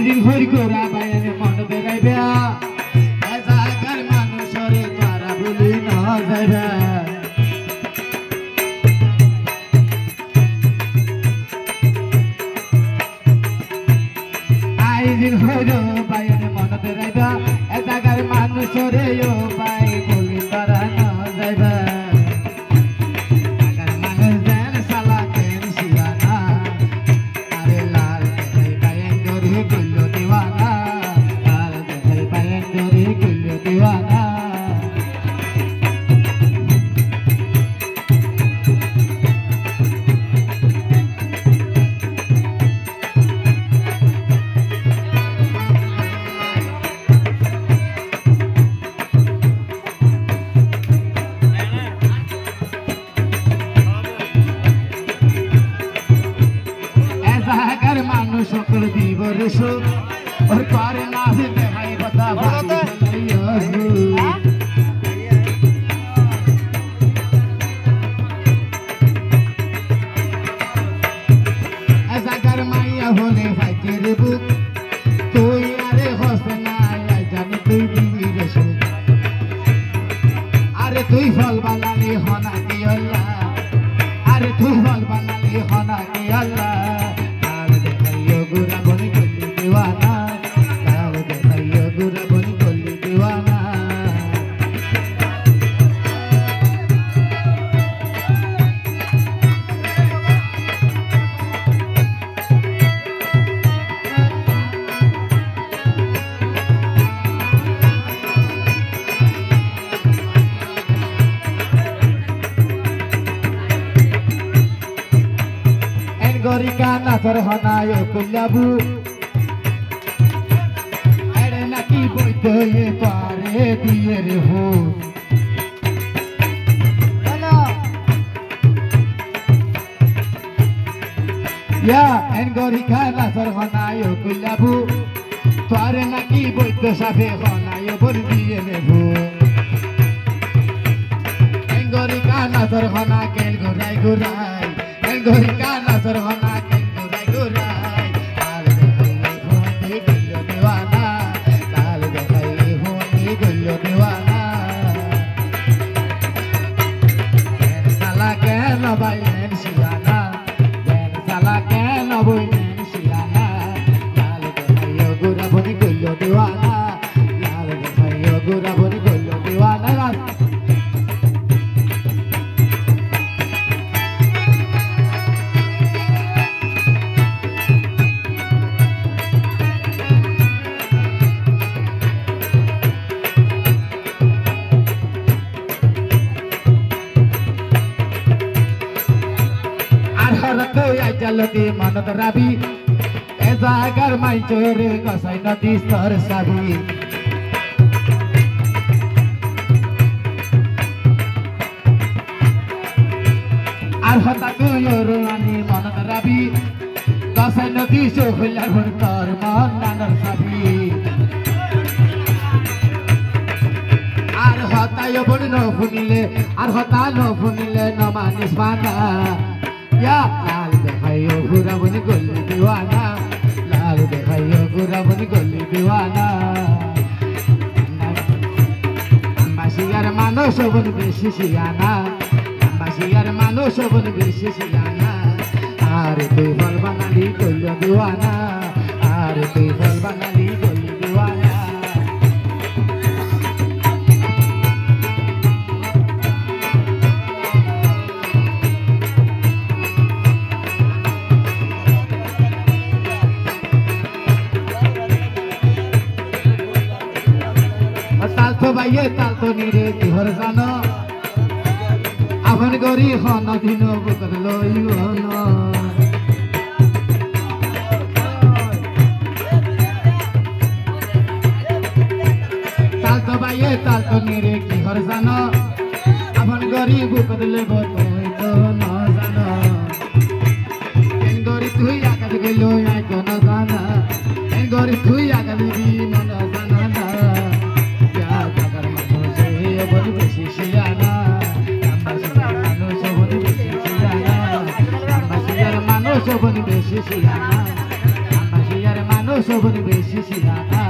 দিন হই গোরা বাইরে মন বেড়াইবে জায়গার মানুষরে তারা বলি না যাইবে দিন হইল বাইরে মন বেড়াইবা এ জায়গার মানুষরে ও বাই বলি তারা না যাইবা জায়গার মানুষ দেন সালা কেন শিয়ানা আরে লাল দেখাই বাইন ধরে গেল দিওয়ানা লাল দেখাই বাইন ধরে গেল দিওয়ানা মানুষ সকল দিবরেশ ওর পারে না দেখাই কথা জাগার মাইয়া হলে ভাইকের বুক তুই আরে হসে না জানি তুই দিবরেশ আরে তুই ফল বানালি হনা কি আল্লাহ আরে তুই ফল বানালি হনা কি আল্লাহ गुरा बनी गली दीवाना लाल देखाइयो गुरा बनी गली दीवाना Gorika nasar hanayo kullabu ere naki boite ye pare diye re ho hello ya en gorika nasar hanayo kullabu pare naki boite sabe hanayo bol diye re ho en gorika nasar hana kel gorai gorai Gorika nasar hana kel gurai gurai laal dekhai hondi gullo diwana laal dekhai hondi gullo diwana ben sala ken bailen shiyana ben sala ken boinen shiyana laal dekhai gura boni gullo diwana laal dekhai gura boni gullo diwana jalati manat rabi e jagar mai chore kasai nadi star sabi ar hata ko yoro ani manat rabi kasai nadi sohlar tar man nanar sabi ar hata yo bon no funile ar hata no funile no manis bana ya लाल देखाइयो गुरा बनी गली दीवाना लाल देखाइयो गुरा बनी गली दीवाना बासियार मानुष बन बेशी सियाना बासियार मानुष बन बेशी सियाना आरे तुई फल बनाली गली दीवाना आरे तुई फल बनाली गली दीवाना ভাইয়ে তাল তো নিরে কিহর জানো আপন গরি হন দিন বুকর লইন তাল তো ভাইয়ে তাল তো নিরে কিহর জানো আপন গরি বুকর লইব তুই তো না জানো এন গরি তুই আকাশ গইল আই তো না জানা এন গরি তুই আকাশ দিবি মন জানা না Boni beshi siyana, ambasiyar manu সবর বেশি শিলা